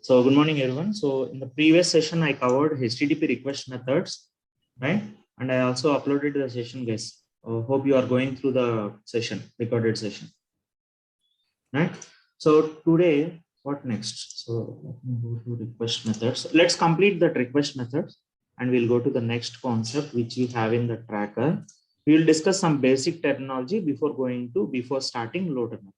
So good morning, everyone. So in the previous session, I covered HTTP request methods, right? And I also uploaded the session, guys. Hope you are going through the session, recorded session, right? So today, what next? So let me go to request methods. Let's complete that request methods and we'll go to the next concept, which we have in the tracker. We will discuss some basic terminology before starting loader method.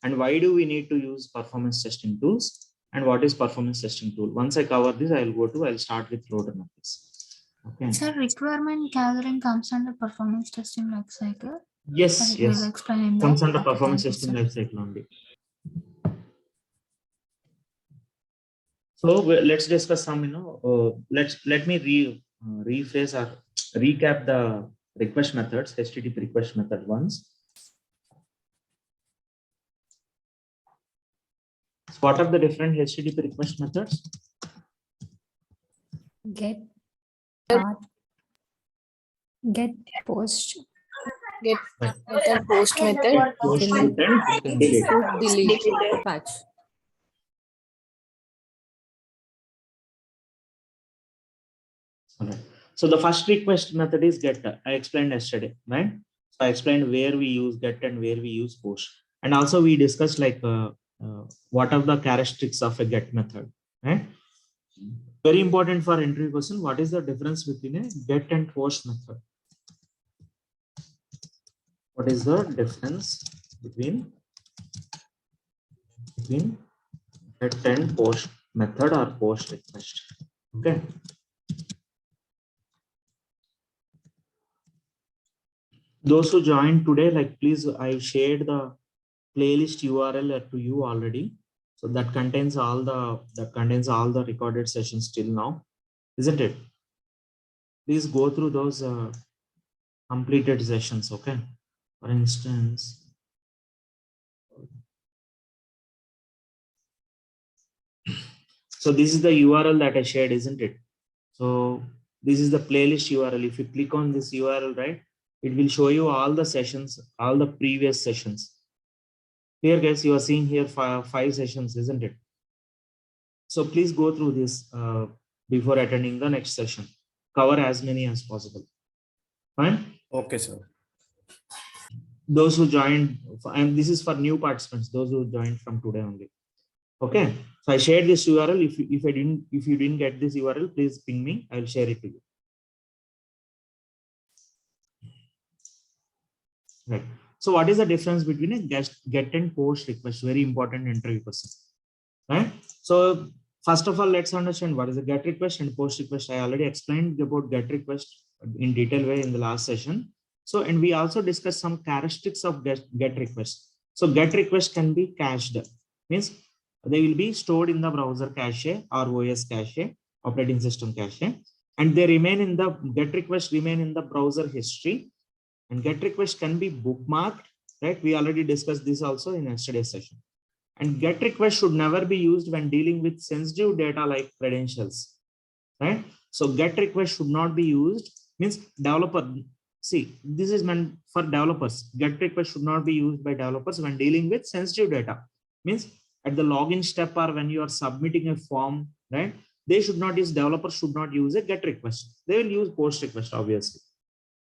And why do we need to use performance testing tools? And what is performance testing tool? Once I cover this, I'll start with loader methods. Okay. Sir, requirement gathering comes under performance testing lifecycle. Yes, We'll explain comes that. under Okay, performance thank you, testing sir. lifecycle only. So let's discuss some, let me rephrase or recap the request methods, HTTP request method once. So what are the different HTTP request methods? Get, start, get, post. Get and post method, Post delete, and delete. put, delete, patch. Okay. So the first request method is get. I explained yesterday, right? So I explained where we use get and where we use post, and also we discussed like what are the characteristics of a get method, right? Very important for interview question. What is the difference between a get and post method? What is the difference between get and post method or post request? Okay. Those who joined today, like please, I shared the playlist URL to you already. So that contains all the recorded sessions till now, isn't it? Please go through those completed sessions. Okay. For instance, so this is the URL that I shared, isn't it? So this is the playlist URL. If you click on this URL, right, it will show you all the sessions, all the previous sessions. Here, guys, you are seeing here five sessions, isn't it? So please go through this before attending the next session. Cover as many as possible. Fine? Okay, sir. Those who joined, and this is for new participants, those who joined from today only. Okay. So I shared this URL. If you didn't get this URL, please ping me. I will share it to you. Right. So what is the difference between a get and post request? Very important interview question. Right. So first of all, let's understand what is a get request and post request. I already explained about get request in detail way in the last session. So, and we also discussed some characteristics of get request. So get request can be cached, means they will be stored in the browser cache or OS cache, operating system cache, and they remain in the get request remain in the browser history. And get request can be bookmarked, right? We already discussed this also in yesterday's session. And get request should never be used when dealing with sensitive data like credentials, right? So get request should not be used, means developer. See, this is meant for developers. Get request should not be used by developers when dealing with sensitive data. Means at the login step or when you are submitting a form, right? They should not use, developers should not use a get request. They will use post request, obviously.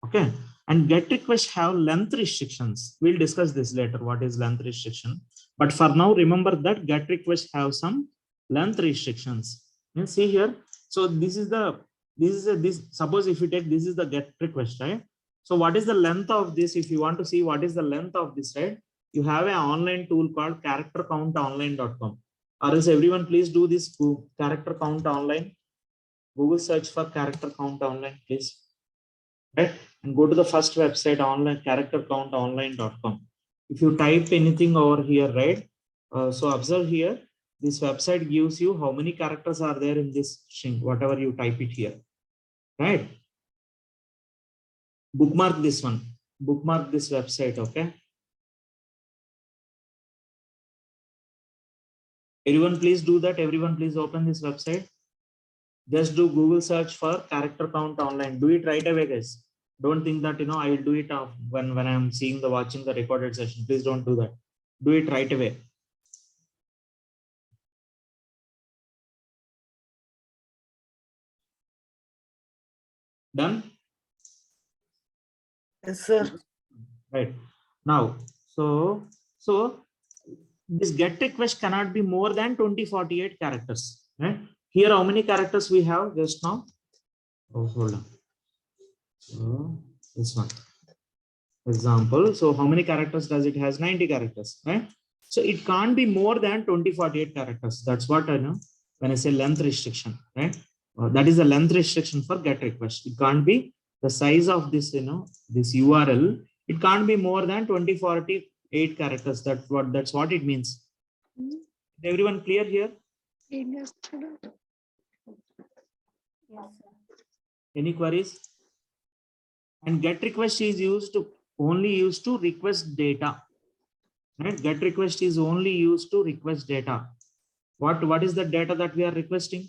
Okay. And get requests have length restrictions. We'll discuss this later. What is length restriction? But for now, remember that get requests have some length restrictions. You see here. So this is suppose if you take this is the get request, right? So what is the length of this? If you want to see what is the length of this, right? You have an online tool called charactercountonline.com. Or else everyone please do this character count online. Google search for character count online, please. Right? And go to the first website, online charactercountonline.com. If you type anything over here, right? So observe here, this website gives you how many characters are there in this string, whatever you type it here, right? Bookmark this one, bookmark this website, okay? Everyone please do that. Everyone please open this website. Just do Google search for character count online. Do it right away, guys. Don't think that, I will do it when I'm watching the recorded session. Please don't do that. Do it right away. Done? Yes, sir. Right. Now, so this get request cannot be more than 2048 characters. Right? Here, how many characters we have just now? Oh, hold on. So this one. Example. So how many characters does it has? 90 characters. Right? So it can't be more than 2048 characters. That's what I know when I say length restriction. Right? That is a length restriction for get request. It can't be the size of this, this URL. It can't be more than 2048 characters. That's what it means. Everyone clear here? Any queries? And get request is only used to request data. Right? Get request is only used to request data. What is the data that we are requesting?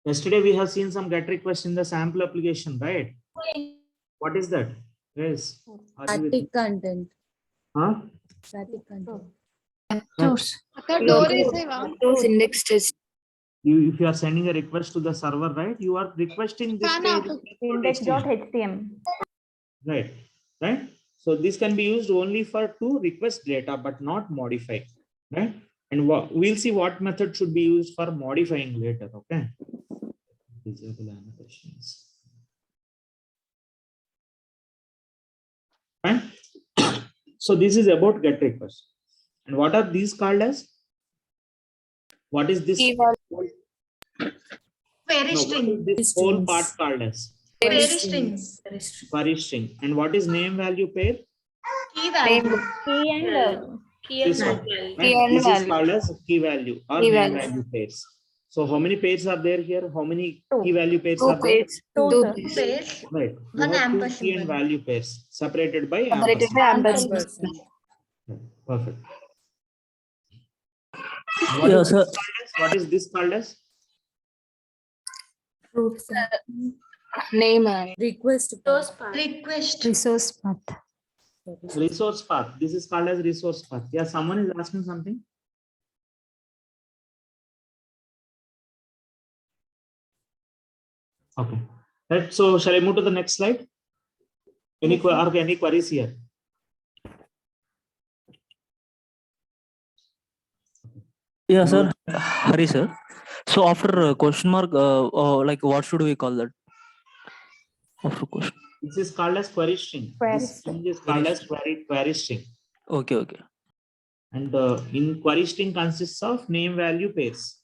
Yesterday we have seen some get request in the sample application, right? What is that? Yes. Static content. Huh? Static content. Source. Those index test. If you are sending a request to the server, right? You are requesting this page. Index.html. Right. Right. So this can be used only to request data, but not modify. Right. And we'll see what method should be used for modifying later. Okay. Disable annotations. Right. So this is about get request. And what are these called as? What is this? Query string. This whole part called as? Query strings. Query string. And what is name value pair? Key value. This one, right? This is called as key value or name value pairs. So how many pairs are there here? How many key value pairs are there? Two pairs. Right. You One have two ampersand key and symbol. value pairs separated by ampersand. Perfect. What is this called as? Name and request. Request. Resource path. Resource path. This is called as resource path. Yeah, someone is asking something. Okay. Right. So shall I move to the next slide? Any queries here? Yeah, sir. Hari, sir. So after question mark, like what should we call that? After question. This is called as query string. This string is called as query string. Okay. And in query string consists of name value pairs.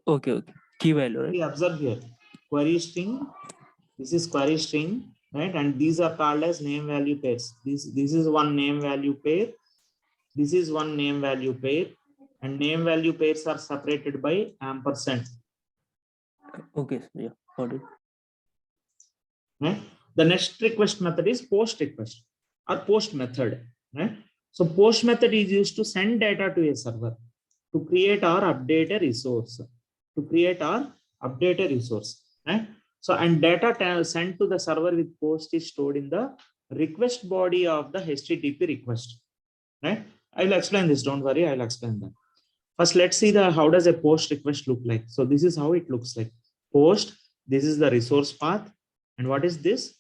Okay. Key value, right? We observe here. Query string. This is query string, right? And these are called as name value pairs. This is one name value pair. This is one name value pair. And name value pairs are separated by ampersand. Okay, yeah, got it. Right? The next request method is post request or post method. Right? So post method is used to send data to a server to create or update a resource. Right? So and data sent to the server with post is stored in the request body of the HTTP request. Right? I will explain this. Don't worry, I will explain that. First, let's see how does a post request look like. So this is how it looks like. Post, this is the resource path. And what is this?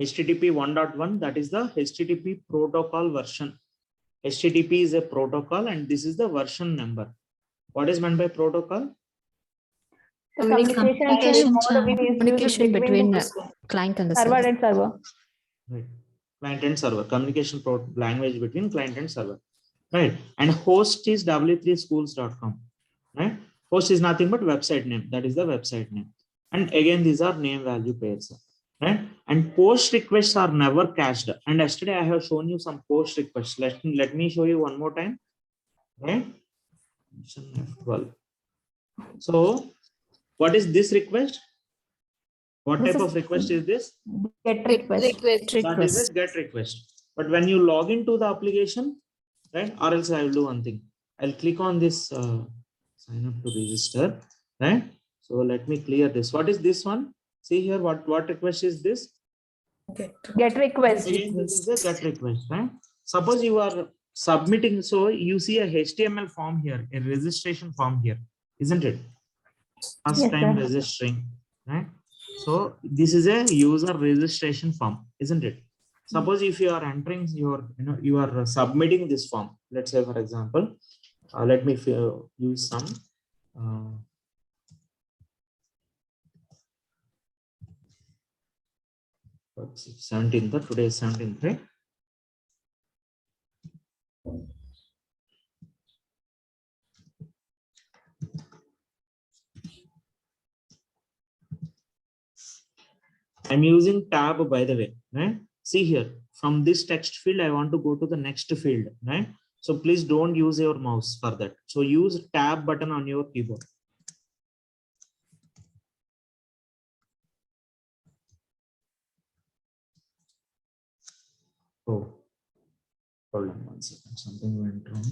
HTTP 1.1, that is the HTTP protocol version. HTTP is a protocol and this is the version number. What is meant by protocol? Communication between client and the server and server. Right. Client and server. Communication language between client and server. Right. And host is w3schools.com. Right. Host is nothing but website name. That is the website name. And again, these are name value pairs. Right. And post requests are never cached. And yesterday I have shown you some post requests. Let me show you one more time. Right. F12. So what is this request? What type of request is this? Get request. That is a get request. But when you log into the application, right? Or else I will do one thing. I'll click on this sign up to register. Right? So let me clear this. What is this one? See here, what request is this? Get request. Again, this is a get request. Right? Suppose you are submitting, so you see a HTML form here, a registration form here. isn't it? First Yes, time sir. registering, right? So this is a user registration form, isn't it? Suppose if you are entering your, you are submitting this form. Let's say, for example, let me use some. 17th, today is 17th, right? I'm using tab, by the way, right? See here, from this text field, I want to go to the next field, right? So please don't use your mouse for that. So use tab button on your keyboard. Oh, hold on 1 second, something went wrong.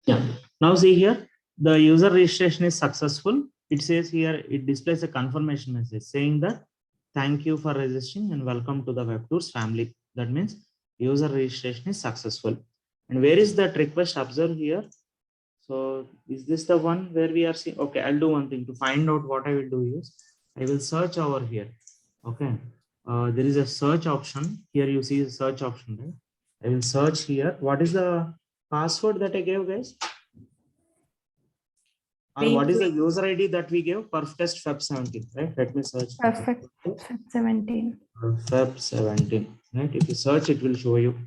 Yeah, now see here, the user registration is successful. It says here, it displays a confirmation message saying that thank you for registering and welcome to the WebTours family. That means user registration is successful. And where is that request? Observe here. So is this the one where we are seeing? Okay, I'll do one thing to find out. What I will do is I will search over here. Okay, there is a search option here. You see the search option, right? I will search here. What is the password that I gave, guys? Or what is the user ID that we gave? PerfTest-Feb17, right? Let me search. Perfect. 17. Feb17, right? If you search, it will show you.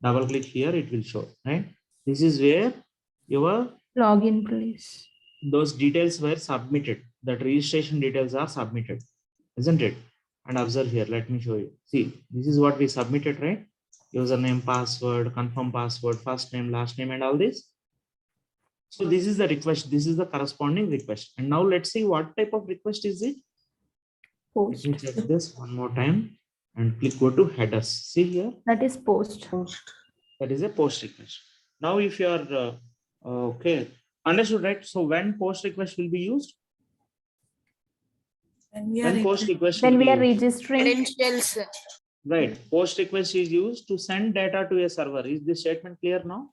Double click here, it will show, right? This is where your Login, please. those details were submitted. That registration details are submitted, isn't it? And observe here, let me show you. See, this is what we submitted, right? Username, password, confirm password, first name, last name, and all this. So this is the request. This is the corresponding request. And now let's see what type of request is it. Post. Let me check this one more time and click go to headers. See here. That is post. That is a post request. Now if you are okay, understood, right? So when post request will be used? When post request When will we be are used. registering. Right. Post request is used to send data to a server. Is this statement clear now?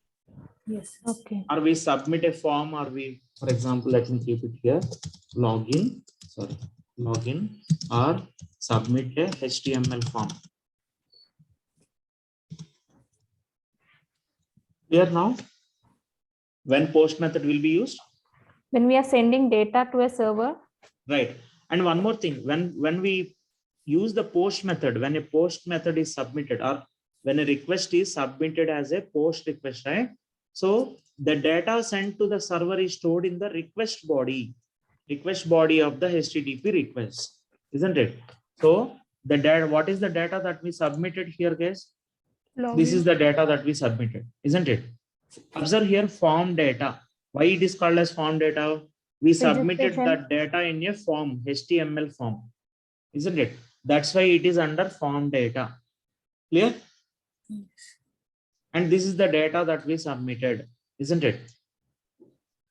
Yes. Okay. Or we submit a form, or we, for example, let me keep it here. Login or submit a HTML form. Clear now? When post method will be used? When we are sending data to a server. Right. And one more thing, when we use the post method, when a post method is submitted, or when a request is submitted as a post request, right? So the data sent to the server is stored in the request body of the HTTP request, isn't it? So the data, what is the data that we submitted here, guys? Login. This is the data that we submitted, isn't it? Observe here, form data. Why it is called as form data? We submitted that data in a form, HTML form, isn't it? That's why it is under form data. Clear? Yes. And this is the data that we submitted, isn't it?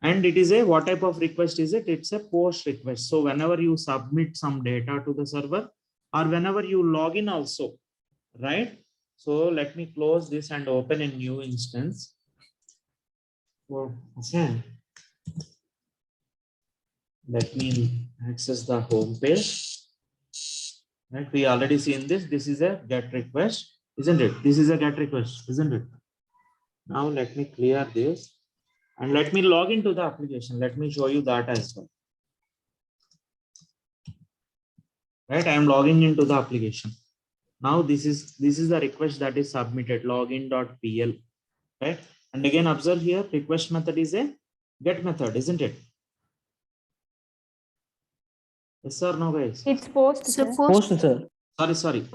And it is a, what type of request is it? It's a post request. So whenever you submit some data to the server, or whenever you log in also, right? So let me close this and open a new instance. Okay. Let me access the home page. Right, we already seen this. This is a GET request, isn't it? This is a GET request, isn't it? Now let me clear this and let me log into the application. Let me show you that as well. Right, I am logging into the application. Now this is the request that is submitted, login.pl, right? And again, observe here, request method is a GET method, isn't it? Yes or no, guys? It's post. Post, sir. Sorry.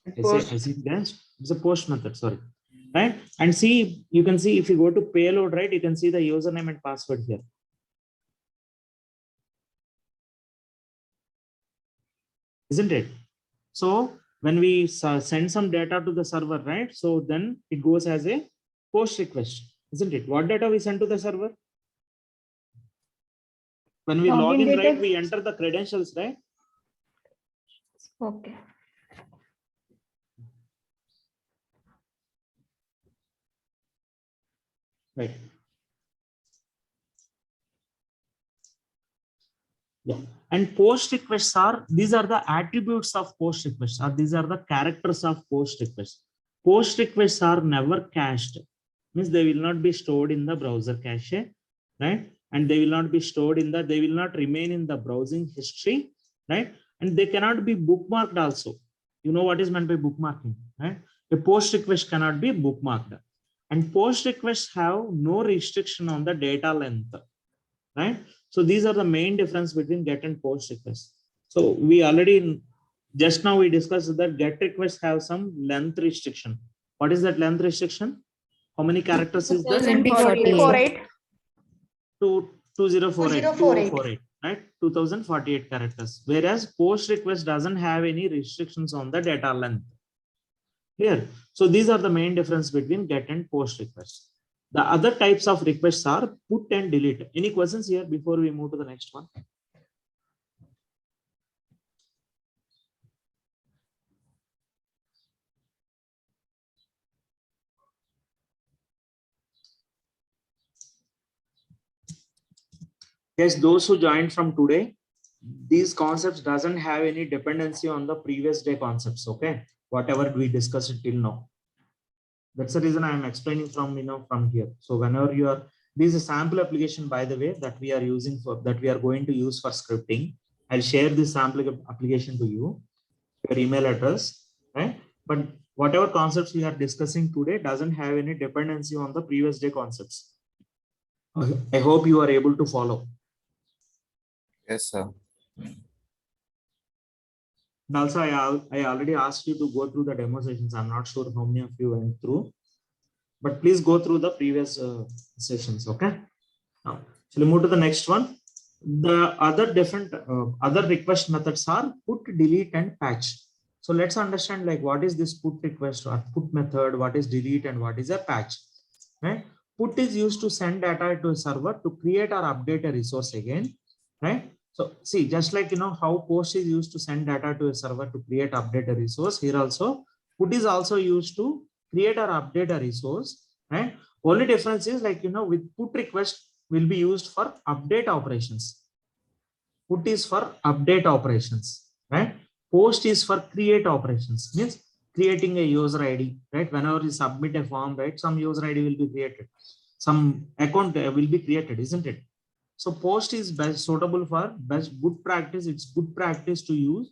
I see guys. It's a post method. Sorry. Right. And see, you can see if you go to payload, right? You can see the username and password here. isn't it? So when we send some data to the server, right? So then it goes as a post request, isn't it? What data we send to the server? When we log in, right, we enter the credentials, right? Okay. Right. Yeah. And post requests are, these are the attributes of post requests, or these are the characters of post requests. Post requests are never cached, means they will not be stored in the browser cache, right? And they will not be stored in the, they will not remain in the browsing history, right? And they cannot be bookmarked also. You know what is meant by bookmarking, right? A post request cannot be bookmarked. And post requests have no restriction on the data length, right? So these are the main difference between get and post requests. So we already, just now we discussed that get requests have some length restriction. What is that length restriction? How many characters is that? 2048. 2048, right? 2048 characters. Whereas post request doesn't have any restrictions on the data length. Here, so these are the main difference between get and post requests. The other types of requests are put and delete. Any questions here before we move to the next one? Yes, those who joined from today, these concepts doesn't have any dependency on the previous day concepts. Okay, whatever we discussed till now. That's the reason I am explaining from from here. So whenever you are, this is a sample application, by the way, that we are using for, that we are going to use for scripting. I'll share this sample application to you, your email address, right? But whatever concepts we are discussing today doesn't have any dependency on the previous day concepts. I hope you are able to follow. Yes, sir. And also, I already asked you to go through the demo sessions. I'm not sure how many of you went through, but please go through the previous sessions. Okay. Now, so we move to the next one. The other different other request methods are put, delete, and patch. So let's understand like what is this put request or put method, what is delete, and what is a patch. Right? Put is used to send data to a server to create or update a resource again. Right? So see, just like how post is used to send data to a server to create, update a resource, here also put is also used to create or update a resource. Right? Only difference is like with put request will be used for update operations. Put is for update operations, right? Post is for create operations, means creating a user ID, right? Whenever you submit a form, right, some user ID will be created, some account will be created, isn't it? So post is best suitable for best good practice. It's good practice to use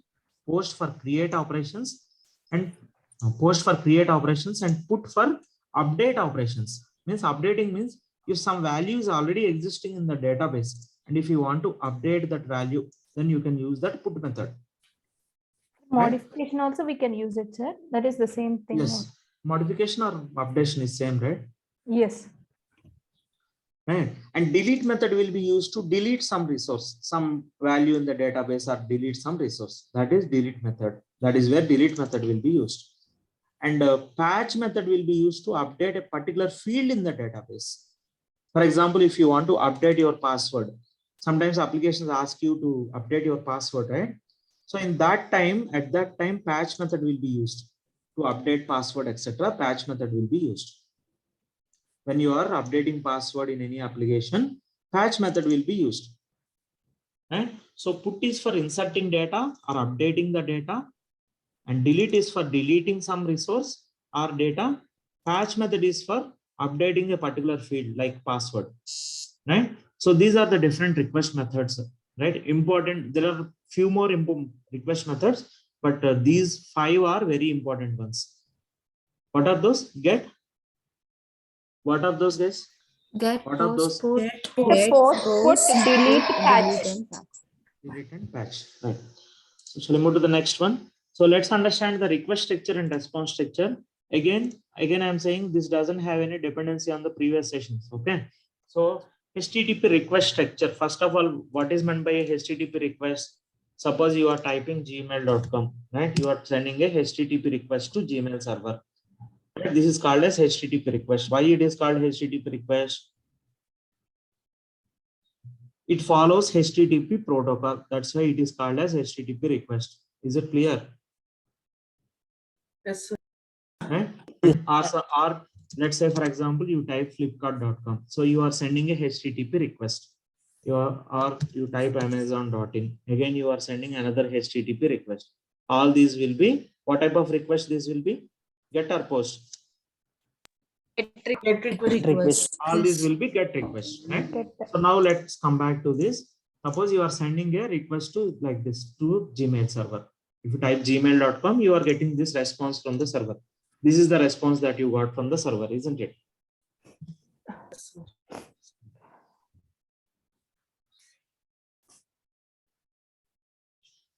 post for create operations and post for create operations and put for update operations. Means updating means if some value is already existing in the database and if you want to update that value, then you can use that put method. Modification right? Also we can use it, sir. That is the same thing. Yes. Modification or updation is same, right? Yes. Right. And delete method will be used to delete some resource, some value in the database or delete some resource. That is delete method. That is where delete method will be used. And patch method will be used to update a particular field in the database. For example, if you want to update your password, sometimes applications ask you to update your password, right? So in that time, at that time, patch method will be used to update password, etc. Patch method will be used. When you are updating password in any application, patch method will be used. Right? So put is for inserting data or updating the data, and delete is for deleting some resource or data. Patch method is for updating a particular field like password. Right? So these are the different request methods. Right? Important. There are few more request methods, but these 5 are very important ones. What are those? Get. What are those, guys? Get, what are those? put, Post, delete, patch. Delete and patch. Right. So shall we move to the next one? So let's understand the request structure and response structure. Again, I am saying this doesn't have any dependency on the previous sessions. Okay. So HTTP request structure. First of all, what is meant by a HTTP request? suppose you are typing gmail.com, right? You are sending a HTTP request to Gmail server. Right? This is called as HTTP request. Why it is called HTTP request? It follows HTTP protocol. That's why it is called as HTTP request. Is it clear? Yes, sir. Right? Or let's say, for example, you type flipkart.com. So you are sending a HTTP request. Or you type amazon.in. Again, you are sending another HTTP request. All these will be, what type of request this will be? Get or post? Get request. All these will be get request, right? Get So now let's come back to this. Suppose you are sending a request to like this to Gmail server. If you type gmail.com, you are getting this response from the server. This is the response that you got from the server, isn't it?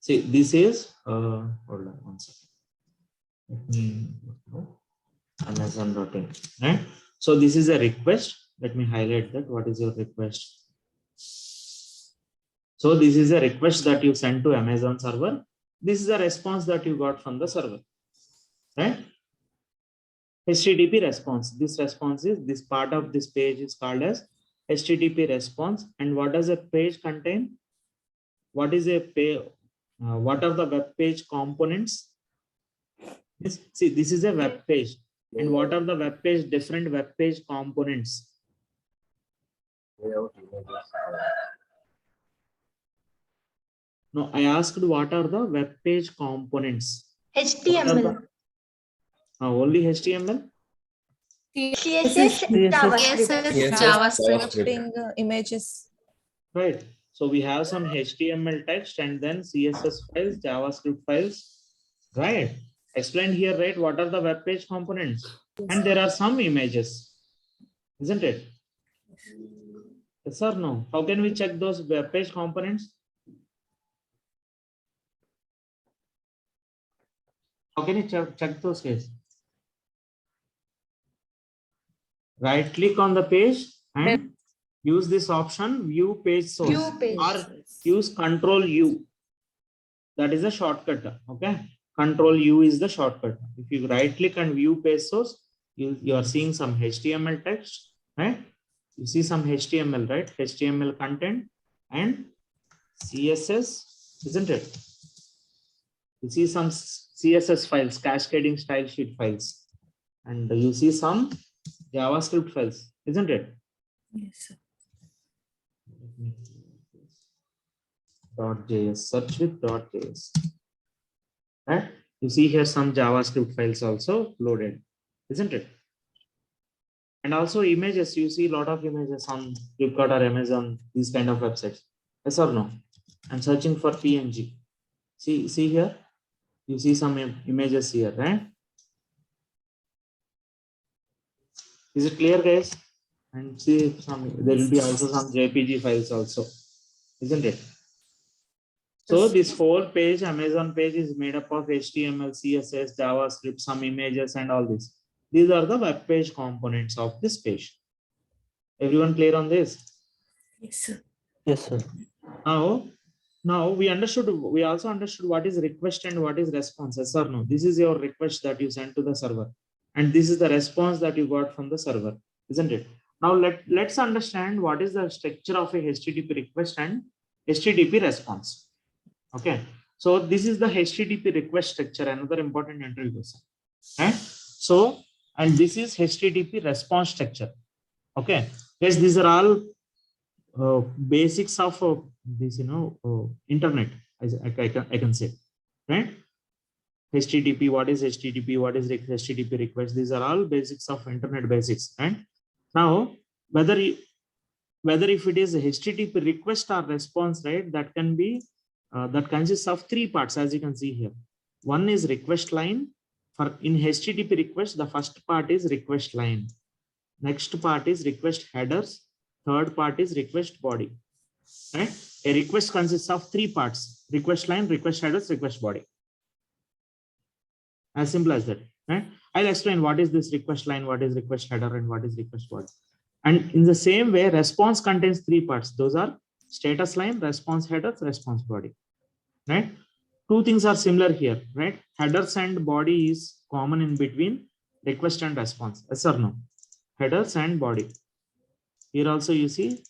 See, this is hold on one second. Let me Amazon.in, right? So this is a request. Let me highlight that. What is your request? So this is a request that you send to Amazon server. This is a response that you got from the server, right? HTTP response. This response is, this part of this page is called as HTTP response. And what does a page contain? What is a page? What are the web page components? See, this is a web page. And what are the web page, different web page components? No, I asked what are the web page components? HTML. Only HTML? CSS, CSS, JavaScript, images. Right. So we have some HTML text and then CSS files, JavaScript files. Right. Explained here, right? What are the web page components? And there are some images, isn't it? Yes or no? How can we check those web page components? How can you check those guys? Right click on the page and use this option, view page source, or use Control U. That is a shortcut. Okay. Control U is the shortcut. If you right click and view page source, you are seeing some HTML text, right? You see some HTML, right? HTML content and CSS, isn't it? You see some CSS files, cascading style sheet files, and you see some JavaScript files, isn't it? Yes, sir. .js, search with .js. Right? You see here some JavaScript files also loaded, isn't it? And also images, you see a lot of images on Flipkart or Amazon, these kind of websites. Yes or no? I'm searching for PNG. See here, you see some images here, right? Is it clear, guys? And see there will be also some JPG files also, isn't it? So this whole page, Amazon page, is made up of HTML, CSS, JavaScript, some images and all this. These are the web page components of this page. Everyone clear on this? Yes, sir. Yes, sir. Now we also understood what is request and what is response. Yes or no? This is your request that you sent to the server. And this is the response that you got from the server, isn't it? Now let's understand what is the structure of a HTTP request and HTTP response. Okay, so this is the HTTP request structure, another important interview question. Right? So, and this is HTTP response structure. Okay, yes, these are all basics of this, internet. I can say, right? HTTP, what is HTTP? What is HTTP request? These are all basics of internet basics. Right? Now, whether if it is a HTTP request or response, right? That can be that consists of three parts, as you can see here. One is request line. In HTTP request, the first part is request line. Next part is request headers. Third part is request body. Right? A request consists of three parts: request line, request headers, request body. As simple as that. Right? I'll explain what is this request line, what is request header, and what is request body. And in the same way, response contains three parts. Those are status line, response headers, response body. right? Two things are similar here, right? Headers and body is common in between request and response. Yes or no? Headers and body. Here also you see,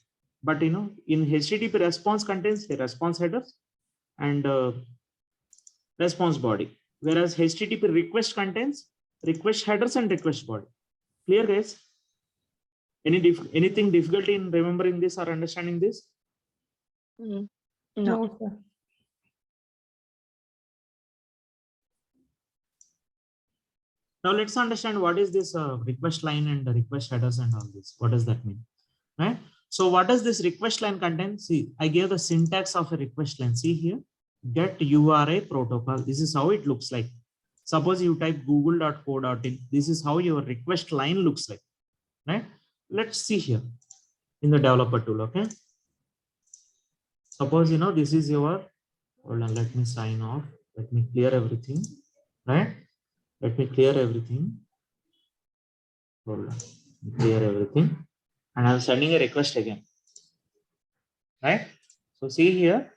but you know, in HTTP response contains the response headers and response body, whereas HTTP request contains request headers and request body. Clear, guys? Anything difficulty in remembering this or understanding this? No. No, sir. Now let's understand what is this request line and the request headers and all this. What does that mean? Right? So what does this request line contain? See, I gave the syntax of a request line. See here, get URI protocol. This is how it looks like. Suppose you type google.co.in. This is how your request line looks like. Right? Let's see here in the developer tool. Okay. Suppose you know this is your. Hold on. Let me sign off. Let me clear everything. Right? Let me clear everything. Hold on. Clear everything. And I'm sending a request again. Right? So see here,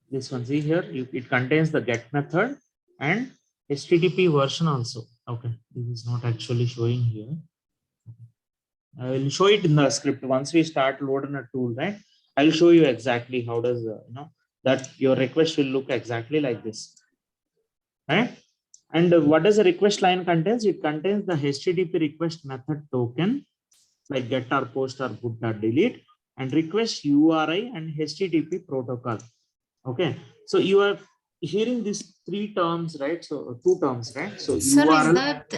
this one, see here, it contains the get method and HTTP version also. Okay, this is not actually showing here. I will show it in the script once we start loading a tool, right? I'll show you exactly how does you know that your request will look exactly like this, right? And what does the request line contains? It contains the HTTP request method token like get or post or put or delete and request URI and HTTP protocol. Okay, so you are hearing these three terms, right? So two terms, right? So Sir, URL. is that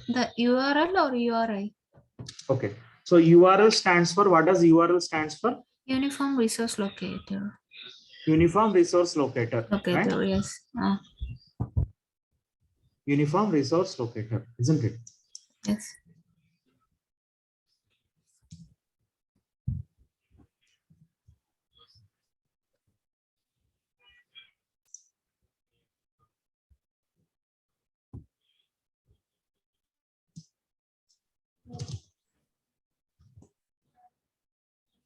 the URL or URI? Okay, so URL stands for, what does URL stands for? Uniform Resource Locator. Uniform Resource Locator. Locator, Right? yes. Uniform Resource Locator, isn't it? Yes.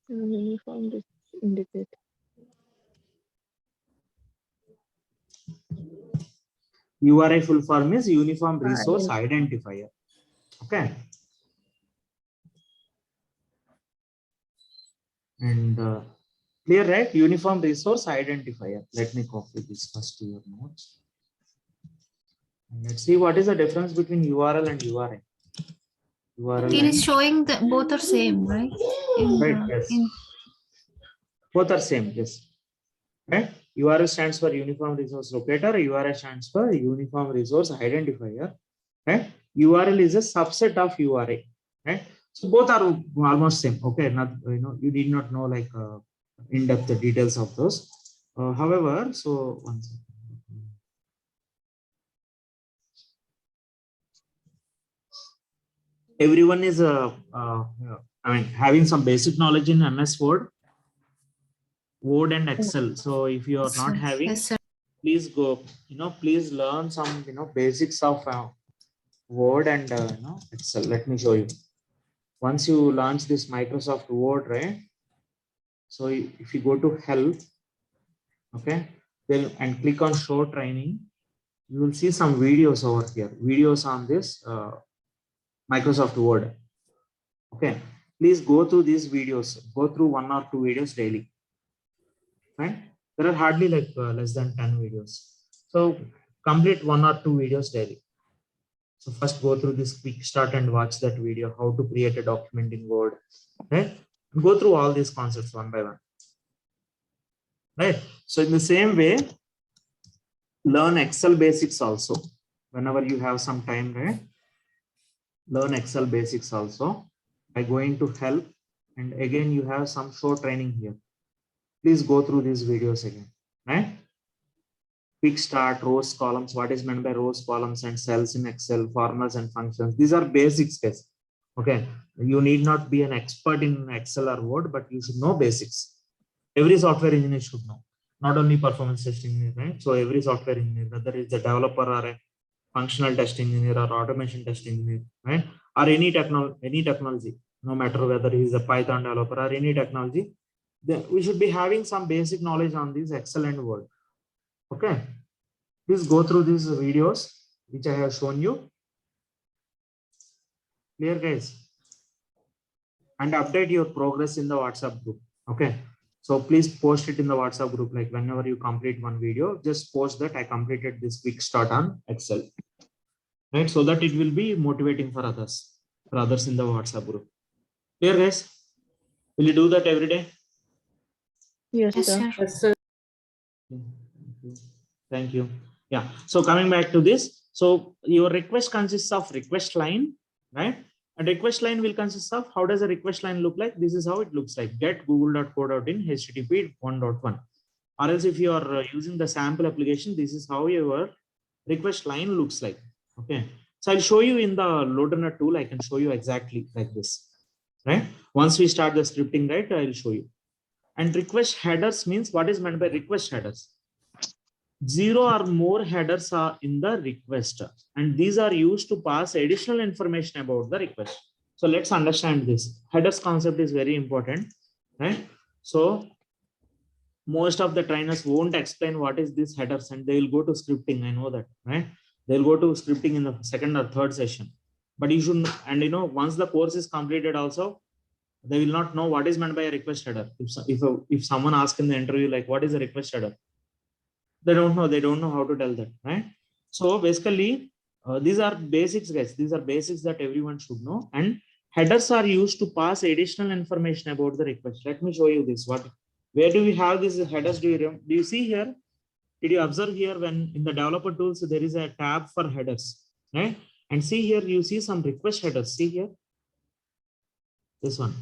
Uniform indicate. URI full form is Uniform Resource Identifier. Okay. And clear, right? Uniform Resource Identifier. Let me copy this first to your notes. And let's see what is the difference between URL and URI. URL It and is showing that both are same, right? right, yes. Both are same, yes. Right? URL stands for Uniform Resource Locator. URI stands for Uniform Resource Identifier. Right? URL is a subset of URI. Right? So both are almost same. Okay, not you need not know like in-depth details of those. However, so one second. Everyone is having some basic knowledge in MS Word and Excel. So if you are not having, Yes, sir. please go, please learn some, basics of Word and Excel. Let me show you. Once you launch this Microsoft Word, right? So if you go to help, okay, then and click on show training, you will see some videos over here. Videos on this Microsoft Word. Okay, please go through these videos. Go through 1 or 2 videos daily. Right? There are hardly like less than 10 videos. So complete 1 or 2 videos daily. So first go through this quick start and watch that video, how to create a document in Word. Right? Go through all these concepts one by one. Right? So in the same way, learn Excel basics also. Whenever you have some time, right? Learn Excel basics also by going to help. And again, you have some show training here. Please go through these videos again. Right? Quick start, rows, columns. What is meant by rows, columns, and cells in Excel, formulas and functions. These are basics, guys. Okay. You need not be an expert in Excel or Word, but you should know basics. Every software engineer should know. Not only performance testing engineer, right? So every software engineer, whether it's a developer or a functional test engineer or automation test engineer, right? Or any technology, no matter whether he's a Python developer or any technology, we should be having some basic knowledge on these Excel and Word. Okay. Please go through these videos which I have shown you. Clear, guys? And update your progress in the WhatsApp group. Okay. So please post it in the WhatsApp group. Like whenever you complete one video, just post that I completed this quick start on Excel. Right. So that it will be motivating for others in the WhatsApp group. Clear, guys? Will you do that every day? Yes, Yes, sir. sir. Yes, sir. Thank you. Yeah. So coming back to this, so your request consists of request line, right? A request line will consist of, how does a request line look like? This is how it looks like: get google.co.in HTTP 1.1. Or else if you are using the sample application, this is how your request line looks like. Okay. So I'll show you in the loader tool. I can show you exactly like this, right? Once we start the scripting, right, I'll show you. And request headers means, what is meant by request headers? 0 or more headers are in the request, and these are used to pass additional information about the request. So let's understand this. Headers concept is very important, right? So most of the trainers won't explain what is this headers, and they will go to scripting. I know that, right? They'll go to scripting in the second or third session. But you should, and once the course is completed also, they will not know what is meant by a request header. If someone asks in the interview, like, what is a request header? They don't know how to tell that, right? So basically, these are basics, guys. These are basics that everyone should know. And headers are used to pass additional information about the request. Let me show you this. Where do we have these headers? Do you see here? Did you observe here, when in the developer tools there is a tab for headers, right? And see here, you see some request headers. See here, this one,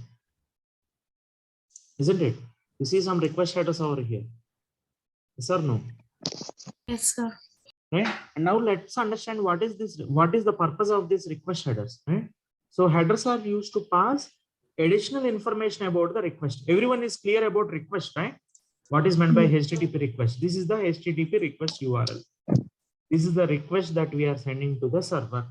isn't it? You see some request headers over here. Yes or no? Yes, sir. Right. And now let's understand what is this, what is the purpose of this request headers, right? So headers are used to pass additional information about the request. Everyone is clear about request, right? What is meant by HTTP request? This is the HTTP request URL. This is the request that we are sending to the server,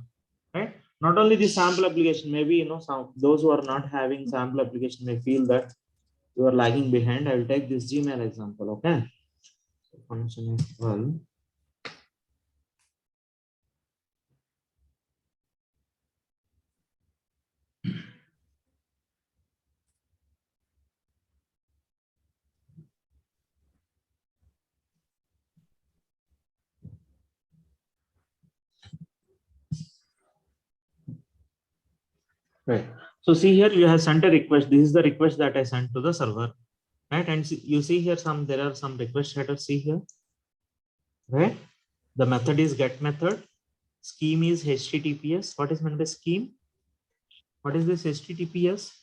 right? Not only the sample application, maybe some those who are not having sample application may feel that you are lagging behind. I will take this Gmail example. Okay. So function is well. Right. So see here, you have sent a request. This is the request that I sent to the server, right? And you see here there are some request headers. See here, right? The method is get method. Scheme is HTTPS. What is meant by scheme? What is this HTTPS?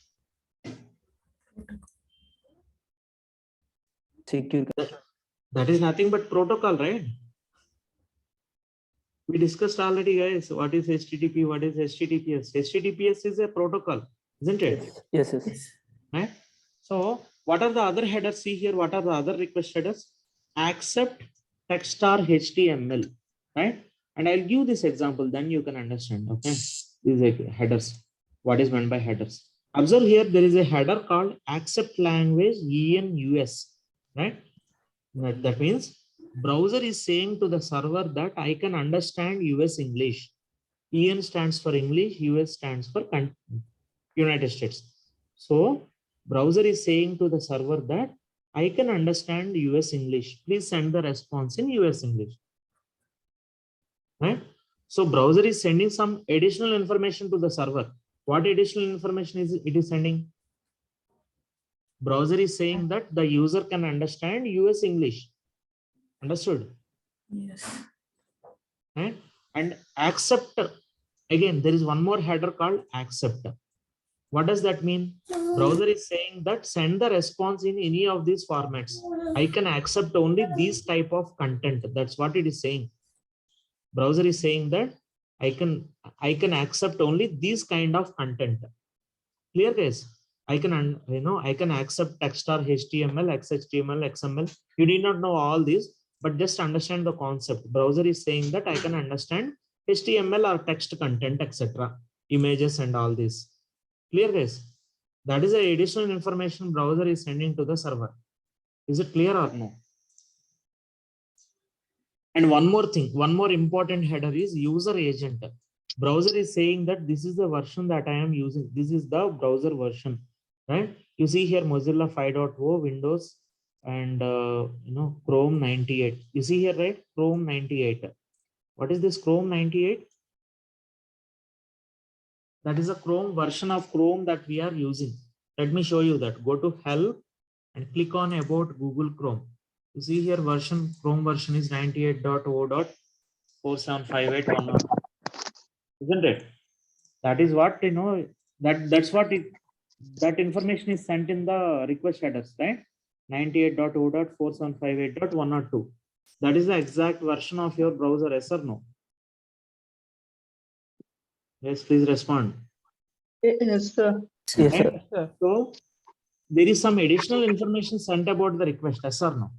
Secure. That is nothing but protocol, right? We discussed already, guys. What is HTTP? What is HTTPS? HTTPS is a protocol, isn't it? Yes, yes. Yes. Right? So what are the other headers? See here, what are the other request headers? Accept text star HTML, right? And I'll give this example, then you can understand. Okay, these are headers. What is meant by headers? Observe here, there is a header called accept language EN/US, right? That means browser is saying to the server that I can understand US English. EN stands for English, US stands for United States. So browser is saying to the server that I can understand US English. Please send the response in US English. Right? So browser is sending some additional information to the server. What additional information is it is sending? Browser is saying that the user can understand US English. Understood? Yes. Right? And accept. Again, there is one more header called accept. What does that mean? Browser is saying that send the response in any of these formats. I can accept only these type of content. That's what it is saying. Browser is saying that I can accept only these kind of content. Clear, guys? I can accept text or HTML, XHTML, XML. You need not know all these, but just understand the concept. Browser is saying that I can understand HTML or text content, etc., images and all this. Clear, guys? That is the additional information browser is sending to the server. Is it clear or no? And one more thing, one more important header is user agent. Browser is saying that this is the version that I am using. This is the browser version, right? You see here Mozilla 5.0, Windows, and Chrome 98. You see here, right? Chrome 98. What is this Chrome 98? That is a Chrome version of Chrome that we are using. Let me show you that. Go to help and click on about Google Chrome. You see here version, Chrome version is 98.0.47581. Isn't it? That is what, that's what that information is sent in the request headers, right? 98.0.4758102. That is the exact version of your browser, yes or no? Yes, please respond. Yes, sir. Yes, Right? sir. So there is some additional information sent about the request, yes or no?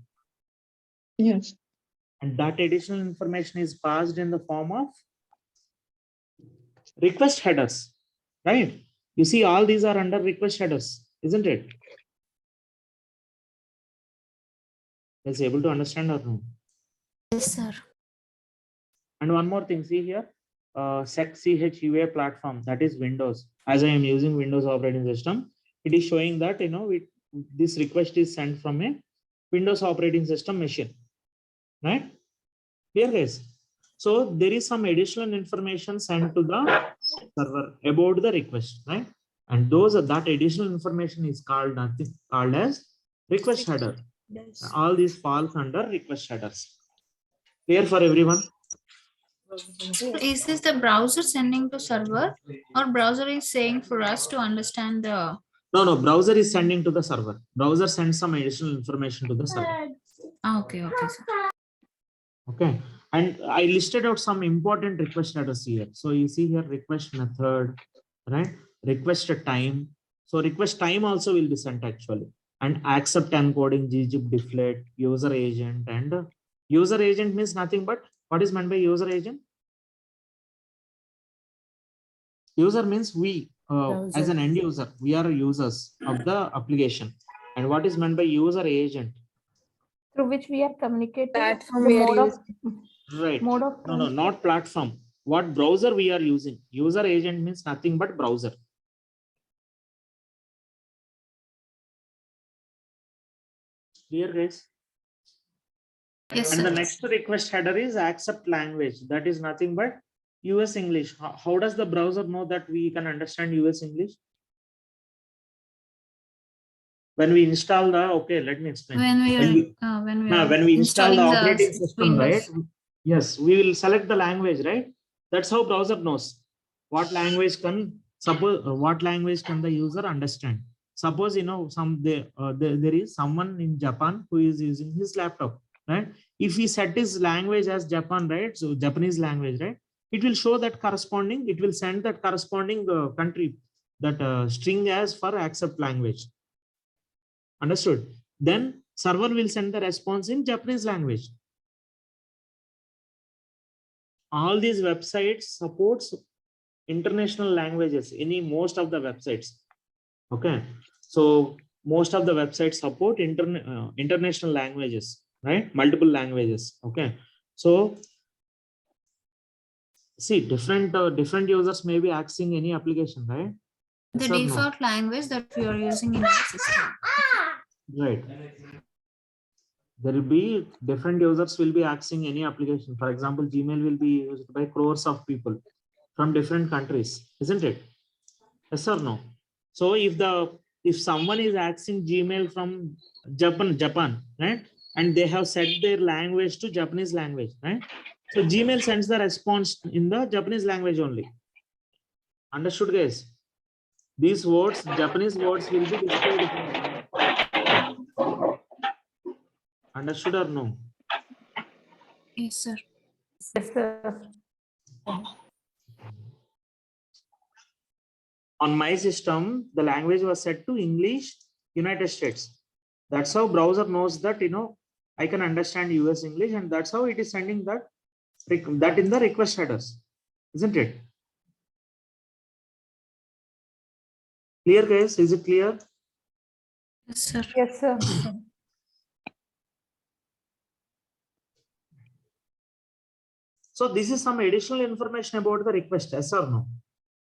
Yes. And that additional information is passed in the form of request headers, right? You see, all these are under request headers, isn't it? Is able to understand or no? Yes, sir. And one more thing, see here, SecCHUA platform, that is Windows. As I am using Windows operating system, it is showing that this request is sent from a Windows operating system machine, right? Clear, guys? So there is some additional information sent to the server about the request, right? And that additional information is called as request header. All these falls under request headers. Clear for everyone? Is this the browser sending to server or browser is saying for us to understand the? No, browser is sending to the server. Browser sends some additional information to the server. Okay, sir. Okay. And I listed out some important request headers here. So you see here request method, right? Request time. So request time also will be sent actually. And accept encoding, gzip deflate, user agent, and user agent means nothing but what is meant by user agent? User means we, as an end user, we are users of the application. And what is meant by user agent? Through which we are communicating. Platform The we are mode of using. Right. mode of No, not platform. What browser we are using? User agent means nothing but browser. Clear, guys? Yes, And the sir. next request header is accept language. That is nothing but US English. How does the browser know that we can understand US English? When we install the, okay, let me explain. When we are When we install the installing operating the system, right? Windows. Yes, we will select the language, right? That's how browser knows what language can the user understand. Suppose there is someone in Japan who is using his laptop, right? If he set his language as Japan, right? So Japanese language, right? It will show that corresponding. It will send that corresponding country that string as for accept language. Understood? Then server will send the response in Japanese language. All these websites supports international languages, most of the websites. Okay. So most of the websites support international languages, right? Multiple languages. Okay. So see, different users may be accessing any application, right? The Yes or no? default language that we are using in our system. Right. There will be different users will be accessing any application. For example, Gmail will be used by crores of people from different countries, isn't it? Yes or no? So if someone is accessing Gmail from Japan, right? And they have set their language to Japanese language, right? So Gmail sends the response in the Japanese language only. Understood, guys? These words, Japanese words will be displayed. Understood or no? Yes, sir. yes, sir. On my system, the language was set to English, United States. That's how browser knows that, I can understand US English, and that's how it is sending that in the request headers, isn't it? Clear, guys? Is it clear? Yes, sir. Yes, sir. So this is some additional information about the request, yes or no?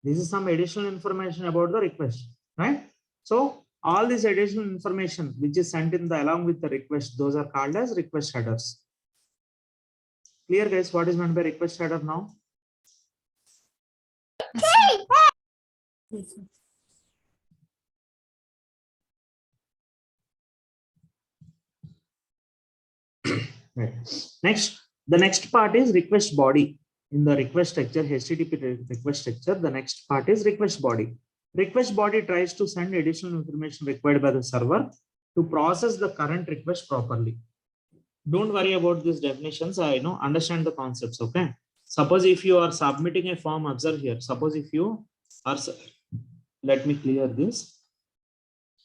This is some additional information about the request, right? So all this additional information which is sent in the along with the request, those are called as request headers. Clear, guys? What is meant by request header now? Yes, sir. Right. Next, the next part is request body. In the request structure, HTTP request structure, the next part is request body. Request body tries to send additional information required by the server to process the current request properly. Don't worry about these definitions. I know, understand the concepts. Okay. Suppose if you are submitting a form, observe here. Suppose if you are, let me clear this.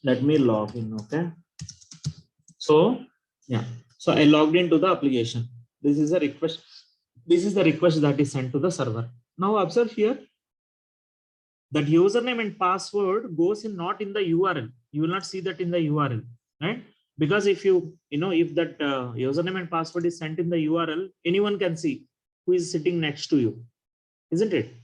Let me log in. Okay. So, yeah. So I logged into the application. This is a request. This is the request that is sent to the server. Now observe here that username and password goes in not in the URL. You will not see that in the URL, right? Because if if that username and password is sent in the URL, anyone can see who is sitting next to you, isn't it?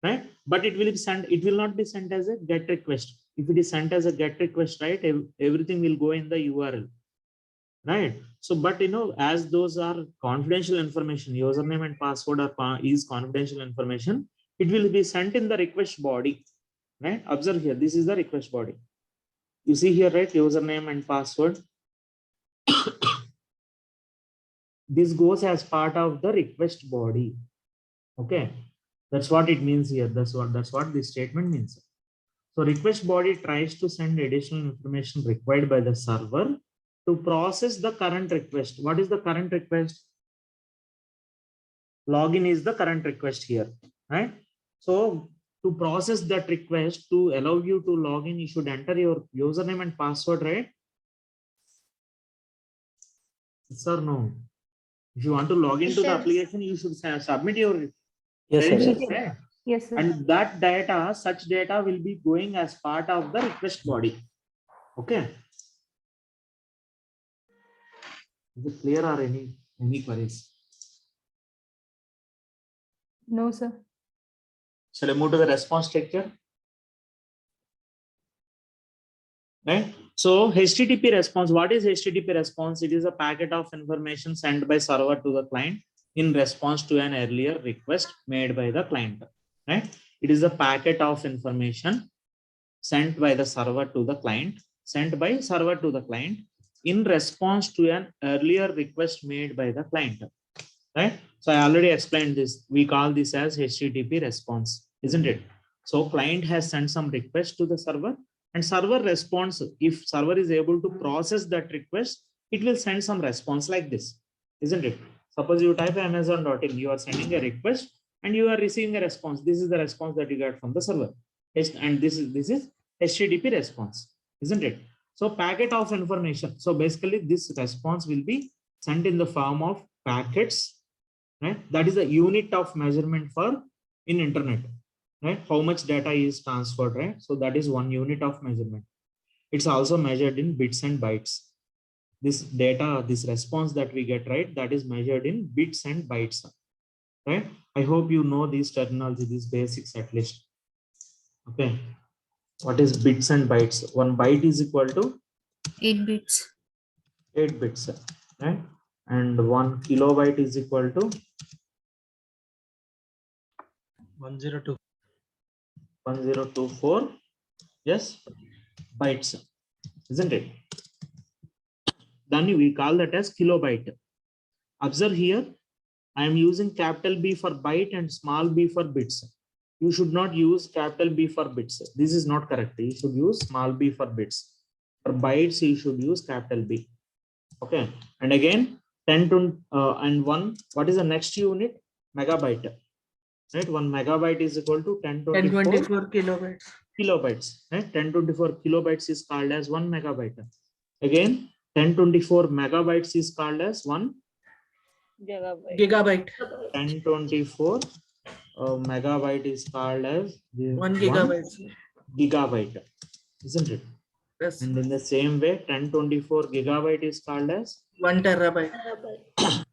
Right? But it will be sent. It will not be sent as a GET request. If it is sent as a GET request, right, everything will go in the URL. Right. So, but as those are confidential information, username and password is confidential information, it will be sent in the request body. Right. Observe here. This is the request body. You see here, right? Username and password. This goes as part of the request body. Okay. That's what it means here. That's what this statement means. So request body tries to send additional information required by the server to process the current request. What is the current request? Login is the current request here, right? So to process that request, to allow you to log in, you should enter your username and password, right? Yes or no? If you want to log into the application, you should submit your Yes, sir. credentials, right? Yes, sir. And that data, such data will be going as part of the request body. Okay. Is it clear or any queries? No, sir. Shall I move to the response structure? Right. So HTTP response, what is HTTP response? It is a packet of information sent by server to the client in response to an earlier request made by the client. Right. It is a packet of information sent by the server to the client, in response to an earlier request made by the client. Right. So I already explained this. We call this as HTTP response, isn't it? So client has sent some request to the server and server responds. If server is able to process that request, it will send some response like this, isn't it? Suppose you type amazon.in, you are sending a request and you are receiving a response. This is the response that you get from the server. And this is HTTP response, isn't it? So packet of information. So basically this response will be sent in the form of packets. Right, that is the unit of measurement for in internet, right? How much data is transferred, right? So that is one unit of measurement. It's also measured in bits and bytes. This data, this response that we get, right, that is measured in bits and bytes, right? I hope you know these terminology, these basics at least. Okay, what is bits and bytes? 1 byte is equal to 8 bits. 8 bits, right? And 1 kilobyte is equal to 1024, yes, bytes, isn't it? Then we call that as kilobyte. Observe here, I am using capital B for byte and small b for bits. You should not use capital B for bits. This is not correct. You should use small b for bits. For bytes, you should use capital B. Okay. And again, 10 to and 1. What is the next unit? Megabyte. Right, 1 megabyte is equal to 1024 kilobytes. Right, 1024 kilobytes is called as 1 megabyte. Again, 1024 megabytes is called as 1 Gigabyte. 1024 megabyte is called as 1 gigabyte. Gigabyte, isn't it? Yes. And in the same way, 1024 gigabyte is called as 1 terabyte.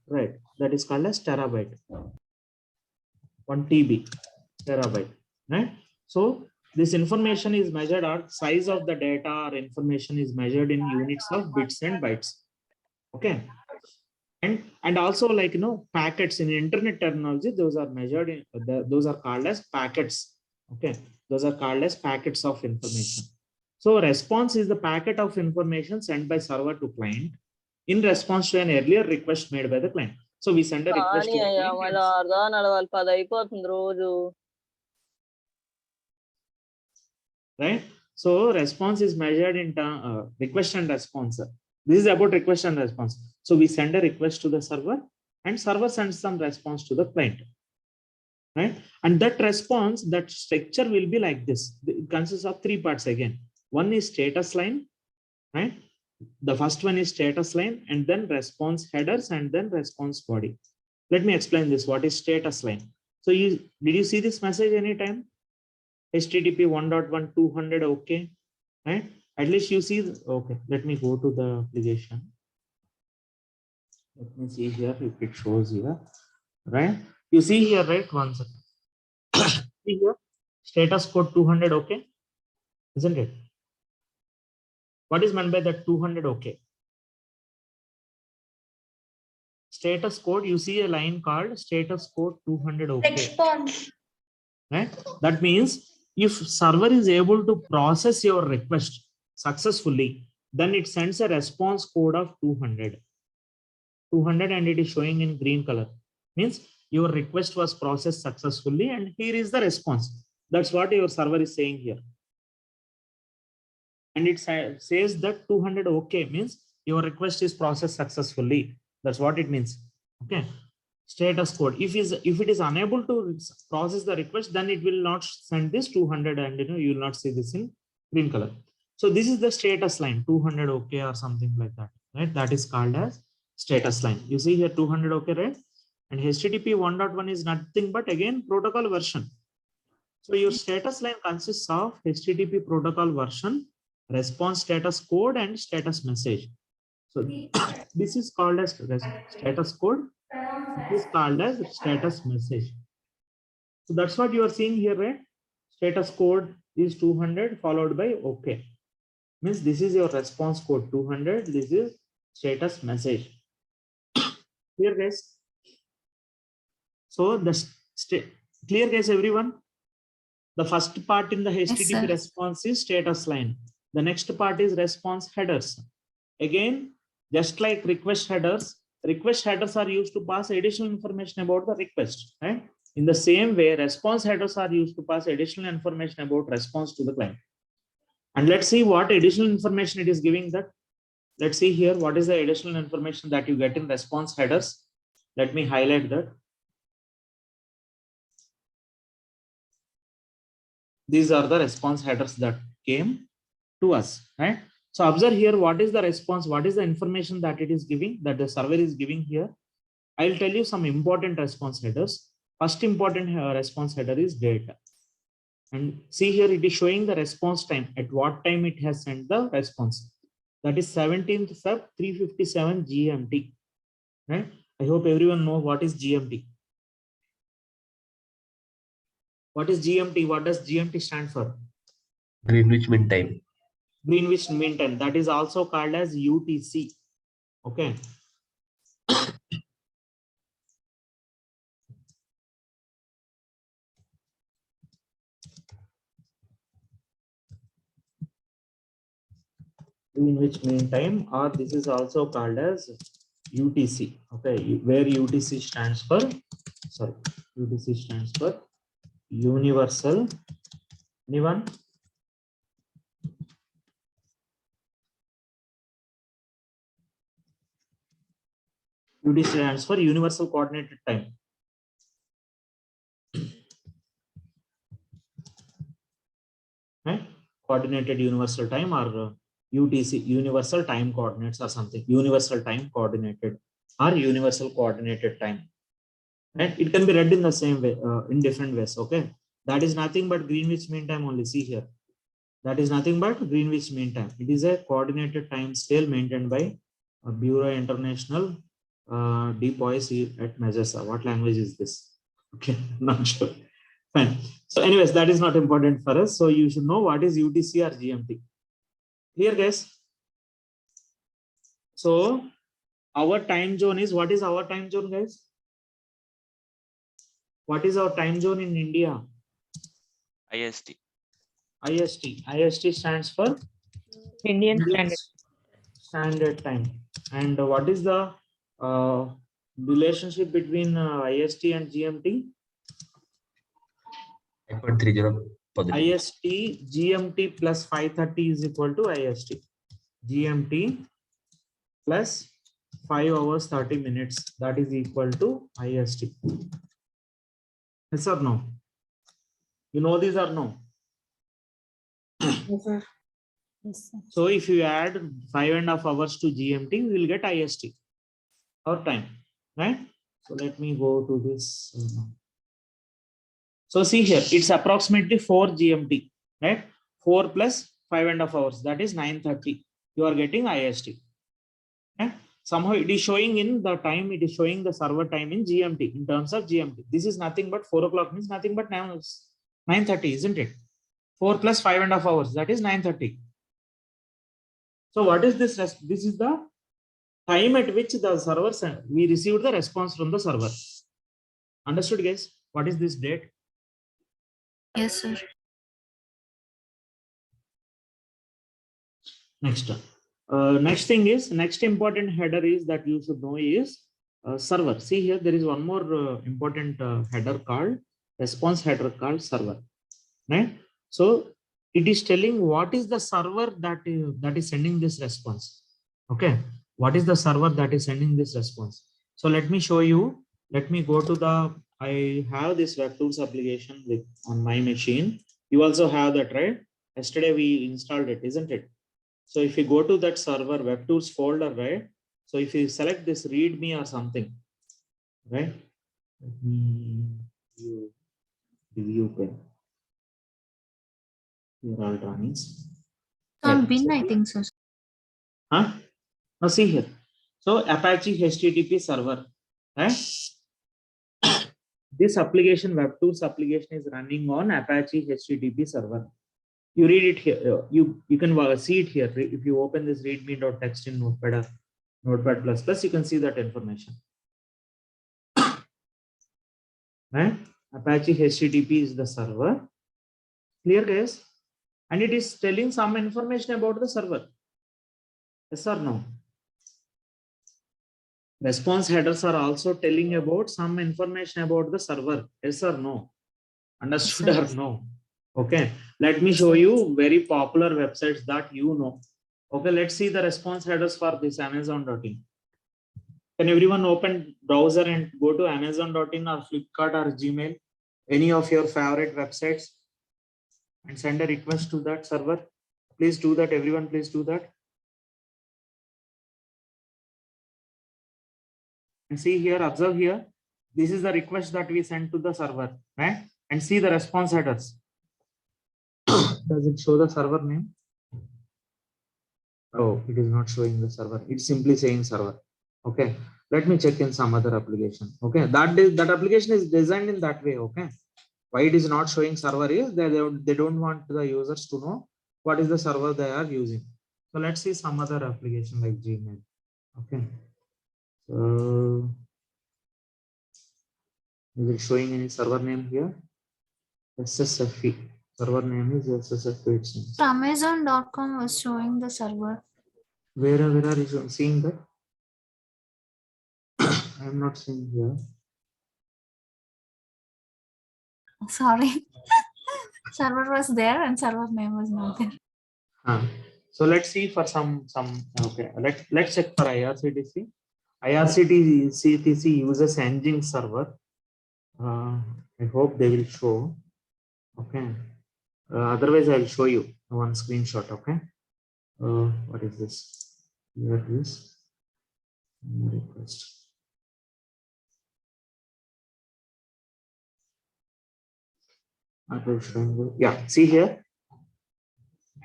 right? That is called as terabyte. 1 TB, terabyte, right? So this information is measured, or size of the data or information is measured in units of bits and bytes. Okay. And also, like, packets in internet terminology, those are measured in those are called as packets. Okay, those are called as packets of information. So response is the packet of information sent by server to client in response to an earlier request made by the client. So we send a request to the client right? So response is measured in request and response. This is about request and response. So we send a request to the server and server sends some response to the client, right? And that response, that structure will be like this. It consists of 3 parts again. One is status line, right? The first one is status line, and then response headers, and then response body. Let me explain this. What is status line? So did you see this message anytime? HTTP 1.1 200, okay, right? At least you see. Okay, let me go to the application. Let me see here if it shows here, right? You see here, right? One second. See here, status code 200, okay, isn't it? What is meant by that 200, okay? Status code, you see a line called status code 200, okay. Response. Right? That means if server is able to process your request successfully, then it sends a response code of 200, and it is showing in green color. Means your request was processed successfully, and here is the response. That's what your server is saying here. And it says that 200 okay means your request is processed successfully. That's what it means. Okay. Status code. If it is unable to process the request, then it will not send this 200, and you will not see this in green color. So this is the status line, 200 okay or something like that, right? That is called as status line. You see here 200 okay, right? And HTTP 1.1 is nothing but again protocol version. So your status line consists of HTTP protocol version, response status code, and status message. So this is called as status code. This is called as status message. So that's what you are seeing here, right? Status code is 200 followed by okay. Means this is your response code 200. This is status message. Clear, guys? So clear, guys, everyone? The first part in the HTTP response is status line. The next part is response headers. Again, just like request headers are used to pass additional information about the request, right? In the same way, response headers are used to pass additional information about response to the client. And let's see what additional information it is giving that. Let's see here, what is the additional information that you get in response headers? Let me highlight that. These are the response headers that came to us, right? So observe here, what is the response? What is the information that it is giving, that the server is giving here? I'll tell you some important response headers. First important response header is data. And see here, it is showing the response time, at what time it has sent the response. That is 17th Feb 3:57 GMT, right? I hope everyone knows what is GMT. What is GMT? What does GMT stand for? Greenwich Mean Time. Greenwich Mean Time. That is also called as UTC. Okay. Greenwich Mean Time, or this is also called as UTC. Okay, where UTC stands for, UTC stands for Universal. Anyone? UTC stands for Universal Coordinated Time. Right? Coordinated Universal Time, or UTC, Universal Time Coordinates or something. Universal Time Coordinated or Universal Coordinated Time. Right? It can be read in the same way, in different ways. Okay. That is nothing but Greenwich Mean Time only. See here. That is nothing but Greenwich Mean Time. It is a coordinated time scale maintained by Bureau International depois at Majasa. What language is this? Okay, not sure. Fine. So anyways, that is not important for us. So you should know what is UTC or GMT. Clear, guys? So our time zone is, what is our time zone, guys? What is our time zone in India? IST. IST stands for Indian Indian Standard. Standard Time. And what is the relationship between IST and GMT? 9.30 positive. IST GMT plus 5:30 is equal to IST. GMT plus 5 hours 30 minutes, that is equal to IST. Yes or no? You know these or no? Yes, sir. So if you add 5.5 hours to GMT, we will get IST, our time, right? So let me go to this. So see here, it's approximately 4 GMT, right? 4 plus 5.5 hours, that is 9:30. You are getting IST. Right? Somehow it is showing in the time, it is showing the server time in GMT, in terms of GMT. This is nothing but 4 o'clock means nothing but 9:30, isn't it? 4 plus 5.5 hours, that is 9:30. So what is this? This is the time at which the server, we received the response from the server. Understood, guys? What is this date? Yes, sir. Next. Next thing is, next important header is that you should know is server. See here, there is one more important header called response header called server. Right? So it is telling what is the server that is sending this response. Okay, what is the server that is sending this response? So let me show you. Let me go to the, I have this WebTools application with on my machine. You also have that, right? Yesterday we installed it, isn't it? So if you go to that server WebTools folder, right? So if you select this README or something, right? Let me review pen. Here are drawings. On bin, I think so. Huh? Now see here. So Apache HTTP server, right? This application, WebTools application, is running on Apache HTTP server. You read it here. You can see it here. If you open this readme.txt in Notepad ++, you can see that information. Right? Apache HTTP is the server. Clear, guys? And it is telling some information about the server. Yes or no? Response headers are also telling about some information about the server. Yes or no? Understood or no? Okay. Let me show you very popular websites that you know. Okay, let's see the response headers for this Amazon.in. Can everyone open browser and go to Amazon.in or Flipkart or Gmail, any of your favorite websites, and send a request to that server? Please do that. Everyone, please do that. And see here, observe here. This is the request that we sent to the server, right? And see the response headers. Does it show the server name? Oh, it is not showing the server. It's simply saying server. Okay. Let me check in some other application. Okay. That application is designed in that way. Okay. Why it is not showing server is they don't want the users to know what is the server they are using. So let's see some other application like Gmail. Okay. So is it showing any server name here? SSFE. Server name is SSFE. Amazon.com was showing the server. Where are you seeing that? I am not seeing here. Sorry. Server was there and server name was not there. So let's see for some okay. Let's check for IRCTC. IRCTC uses engine server. I hope they will show. Okay. Otherwise, I'll show you one screenshot. Okay. What is this? Here it is. Request. Yeah. See here.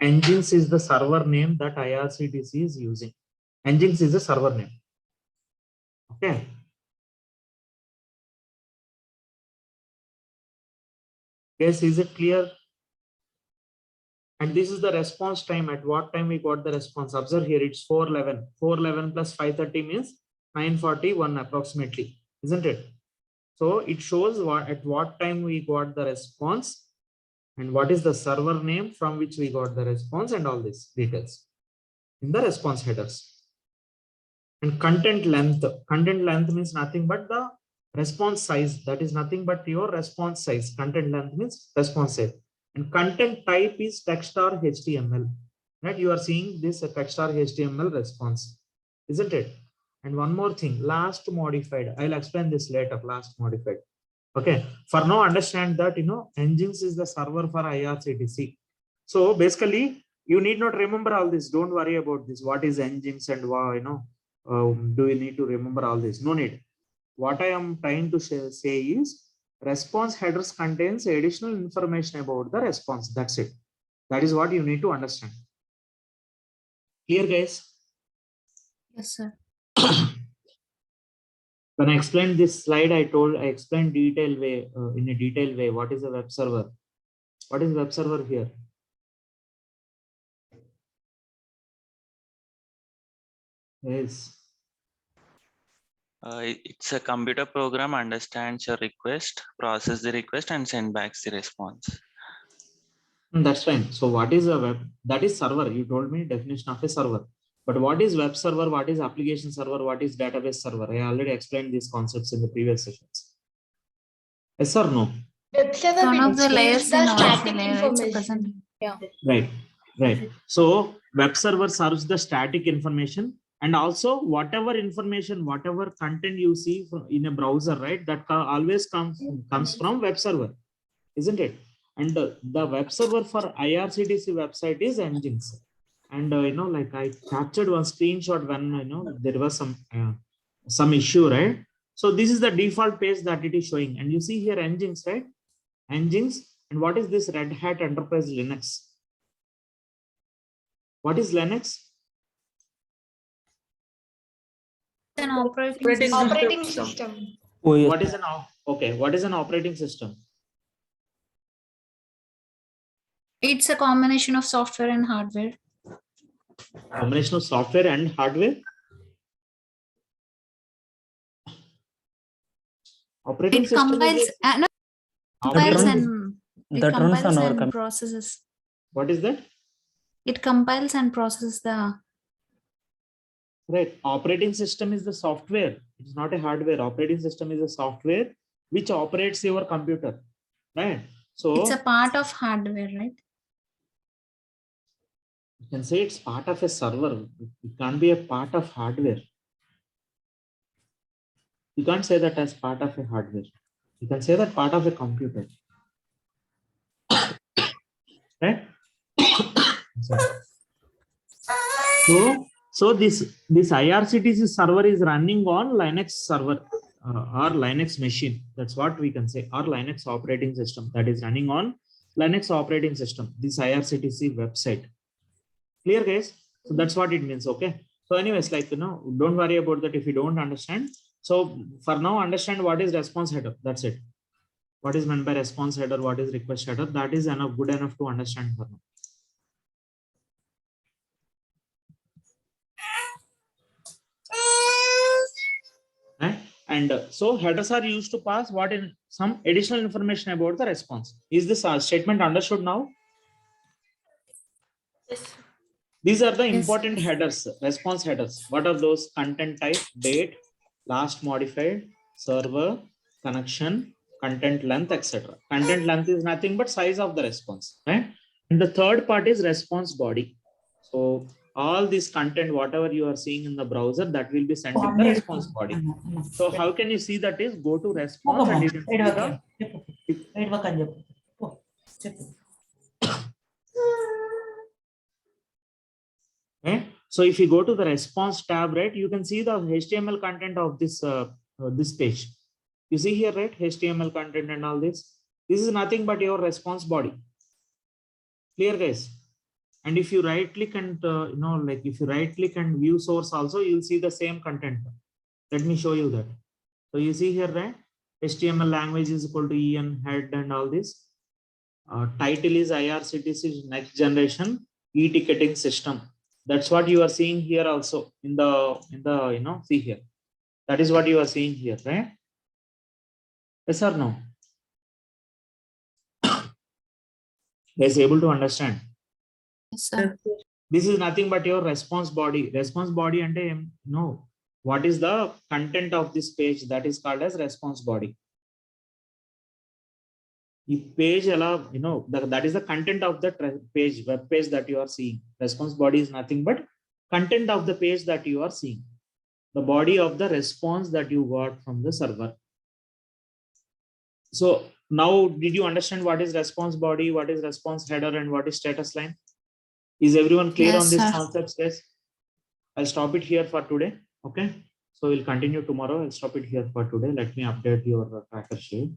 Engines is the server name that IRCTC is using. Engines is the server name. Okay. Yes, is it clear? And this is the response time. At what time we got the response? Observe here, it's 411. 411 plus 530 means 941 approximately, isn't it? So it shows at what time we got the response and what is the server name from which we got the response and all these details in the response headers. And content length. Content length means nothing but the response size. That is nothing but your response size. Content length means response size. And content type is text or HTML. Right? You are seeing this text or HTML response, isn't it? And one more thing, last modified. I'll explain this later. Last modified. Okay. For now, understand that Nginx is the server for IRCTC. So basically, you need not remember all this. Don't worry about this. What is Nginx and do you need to remember all this? No need. What I am trying to say is response headers contains additional information about the response. That's it. That is what you need to understand. Clear, guys? Yes, sir. When I explained this slide, I explained in a detailed way. What is a web server? What is web server here? Yes. It's a computer program understands your request, process the request, and send back the response. That's fine. So what is a web? That is server. You told me definition of a server. But what is web server? What is application server? What is database server? I already explained these concepts in the previous sessions. Yes or no? Web server One of the layers in static layer, it's a present. Yeah. Right. So web server serves the static information and also whatever information, whatever content you see in a browser, right? That always comes from web server, isn't it? And the web server for IRCTC website is Nginx. And like I captured one screenshot when there was some issue, right? So this is the default page that it is showing, and you see here Nginx, right? Nginx, and what is this Red Hat Enterprise Linux? What is Linux? An operating system. Oh, yes. What is what is an operating system? It's a combination of software and hardware. Combination of software and hardware. Operating system Compiles and processes. What is that? It compiles and processes the. Right. Operating system is the software. It's not a hardware. Operating system is a software which operates your computer. Right. So it's a part of hardware, right? You can say it's part of a server. It can't be a part of hardware. You can't say that as part of a hardware. You can say that part of a computer. Right? So this IRCTC server is running on Linux server or Linux machine. That's what we can say, or Linux operating system that is running on Linux operating system. This IRCTC website. Clear, guys? So that's what it means. Okay. So anyways, don't worry about that if you don't understand. So for now, understand what is response header. That's it. What is meant by response header? What is request header? That is good enough to understand for now. Right? And so headers are used to pass what in some additional information about the response. Is this statement understood now? Yes. These are the important headers, response headers. What are those? Content type, date, last modified, server, connection, content length, etc. Content length is nothing but size of the response, right? And the third part is response body. So all this content, whatever you are seeing in the browser, that will be sent in the response body. So how can you see that is? Go to response and you can see okay. So if you go to the response tab, right, you can see the HTML content of this this page. You see here, right, HTML content and all this. This is nothing but your response body. Clear, guys? And if you right click and if you right click and view source also, you'll see the same content. Let me show you that. So you see here, right? HTML language is equal to en head and all this. Title is IRCTC next generation e-ticketing system. That's what you are seeing here also in the see here. That is what you are seeing here, right? Yes or no? Is able to understand? Yes, sir. This is nothing but your response body. Response body and no. What is the content of this page? That is called as response body. The page that is the content of the page, web page that you are seeing. Response body is nothing but content of the page that you are seeing. The body of the response that you got from the server. So now, did you understand what is response body, what is response header, and what is status line? Is everyone clear Yes, on these sir. concepts, guys? I'll stop it here for today. Okay. So we'll continue tomorrow. I'll stop it here for today. Let me update your tracker sheet.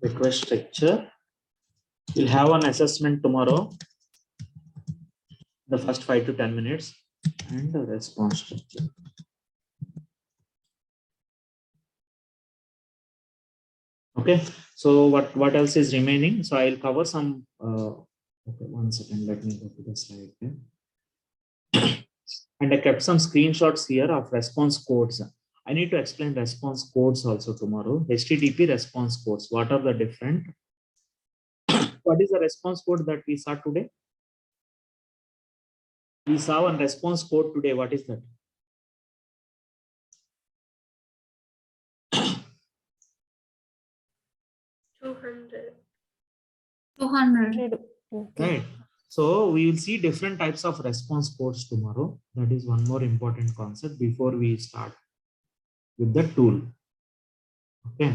Request structure. We'll have an assessment tomorrow. The first 5 to 10 minutes and the response structure. Okay. So what else is remaining? So I'll cover some. Okay, 1 second. Let me go to the slide here. And I kept some screenshots here of response codes. I need to explain response codes also tomorrow. HTTP response codes. What are the different? What is the response code that we saw today? We saw one response code today. What is that? $200. 200. Right. So we will see different types of response codes tomorrow. That is one more important concept before we start with the tool. Okay.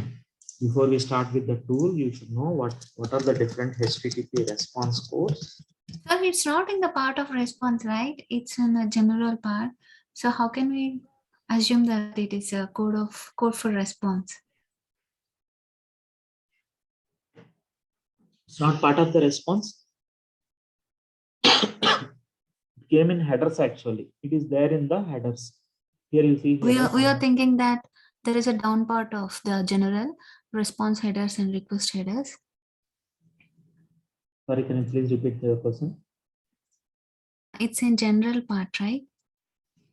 Before we start with the tool, you should know what are the different HTTP response codes. Sir, it's not in the part of response, right? It's in a general part. So how can we assume that it is a code for response? It's not part of the response. It came in headers actually. It is there in the headers. Here you see. We are thinking that there is a down part of the general response headers and request headers. Sorry, can you please repeat the question? It's in general part, right?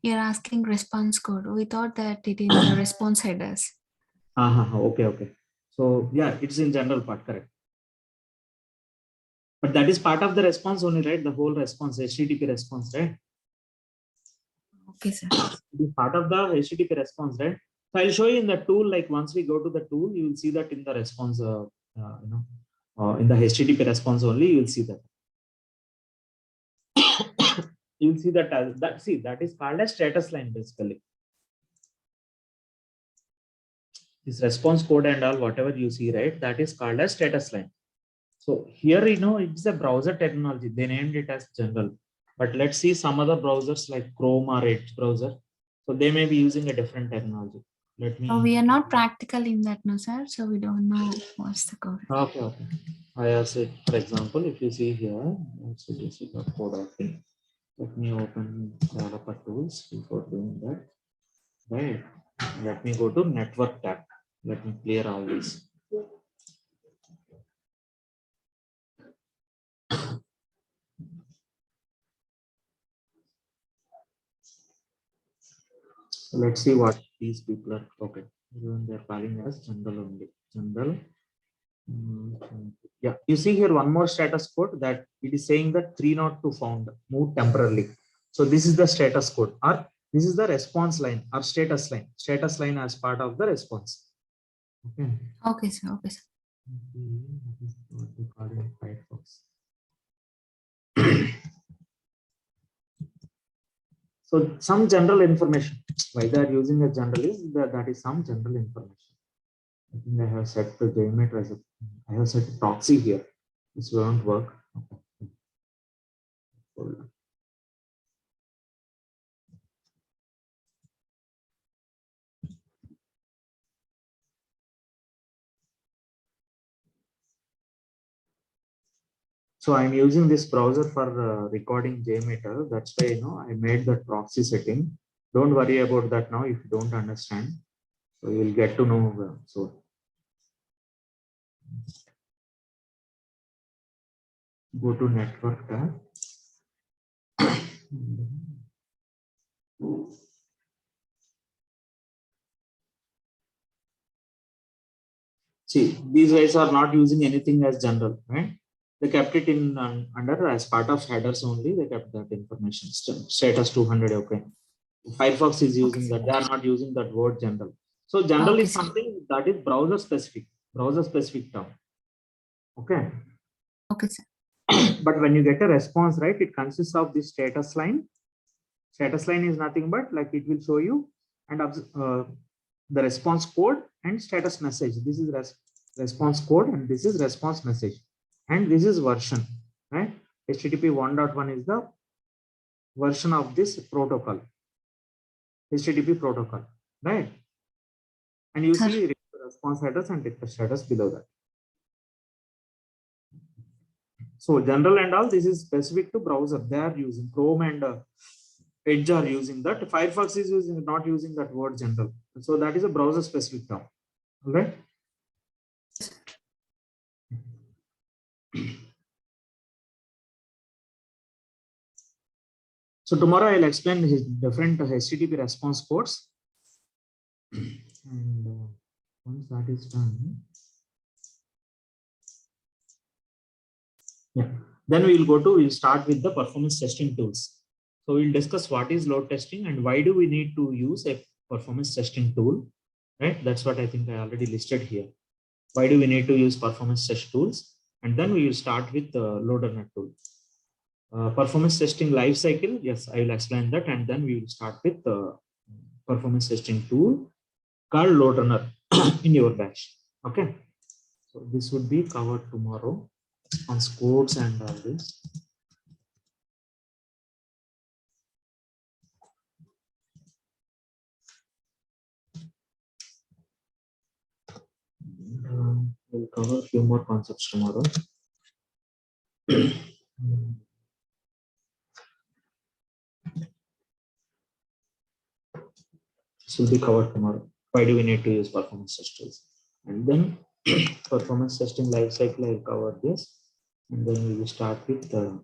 You're asking response code. We thought that it is the response headers. Okay. So yeah, it's in general part, correct. But that is part of the response only, right? The whole response, HTTP response, right? Okay, sir. It is part of the HTTP response, right? So I'll show you in the tool. Like once we go to the tool, you will see that in the response. In the HTTP response only, you will see that. You will see that that is called as status line basically. This response code and all whatever you see, right? That is called as status line. So here, it's a browser technology. They named it as general. But let's see some other browsers like Chrome or Edge browser. So they may be using a different technology. Let me. So we are not practical in that, no, sir. So we don't know what's the code. Okay. IRC, for example, if you see here, let's see this is the code of it. Let me open developer tools before doing that. Right. Let me go to network tab. Let me clear all this. So let's see what these people are. Okay. They're calling as general only. General. Yeah, you see here one more status code that it is saying that 302 found, moved temporarily. So this is the status code, or this is the response line or status line. Status line as part of the response. Okay. Okay, sir. Okay, sir. What we call in Firefox. So some general information. Why they are using a general is that is some general information. I think I have set the Gmt as I have set a proxy here. This won't work. Okay. So I'm using this browser for recording JMeter. That's why, I made that proxy setting. Don't worry about that now if you don't understand. So you'll get to know. So go to network tab. See, these guys are not using anything as general, right? They kept it in under as part of headers only. They kept that information status 200. Okay. Firefox is using that. They are not using that word general. So general Okay, is sir. something that is browser specific term. Okay. Okay, sir. But when you get a response, right, it consists of this status line. Status line is nothing but like it will show you and the response code and status message. This is response code and this is response message. And this is version, right? HTTP 1.1 is the version of this protocol, HTTP protocol, right? And you Sir. see response headers and request headers below that. So general and all, this is specific to browser. They are using Chrome and Edge are using that. Firefox is not using that word general. So that is a browser specific term. All right. So tomorrow I'll explain his different HTTP response codes. And once that is done, yeah, then we'll start with the performance testing tools. So we'll discuss what is load testing and why do we need to use a performance testing tool, right? That's what I think I already listed here. Why do we need to use performance test tools? And then we will start with the loader tool. Performance testing life cycle, yes, I will explain that, and then we will start with the performance testing tool called load runner in your batch. Okay, so this would be covered tomorrow on scores and all this. We'll cover a few more concepts tomorrow. This will be covered tomorrow. Why do we need to use performance test tools? And then performance testing lifecycle, I'll cover this. And then we will start with the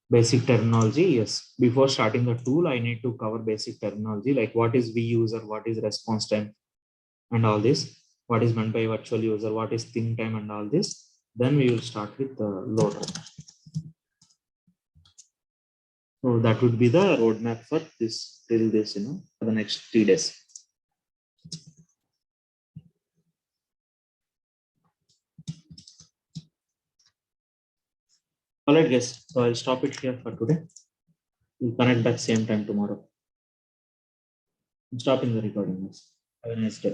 basic terminology. Yes, before starting the tool, I need to cover basic terminology like what is vUser, what is response time, and all this. What is meant by virtual user, what is think time, and all this. Then we will start with the loader. So that would be the roadmap for this till this, for the next 3 days. All right, guys. So I'll stop it here for today. We'll connect back same time tomorrow. I'm stopping the recording. Have a nice day.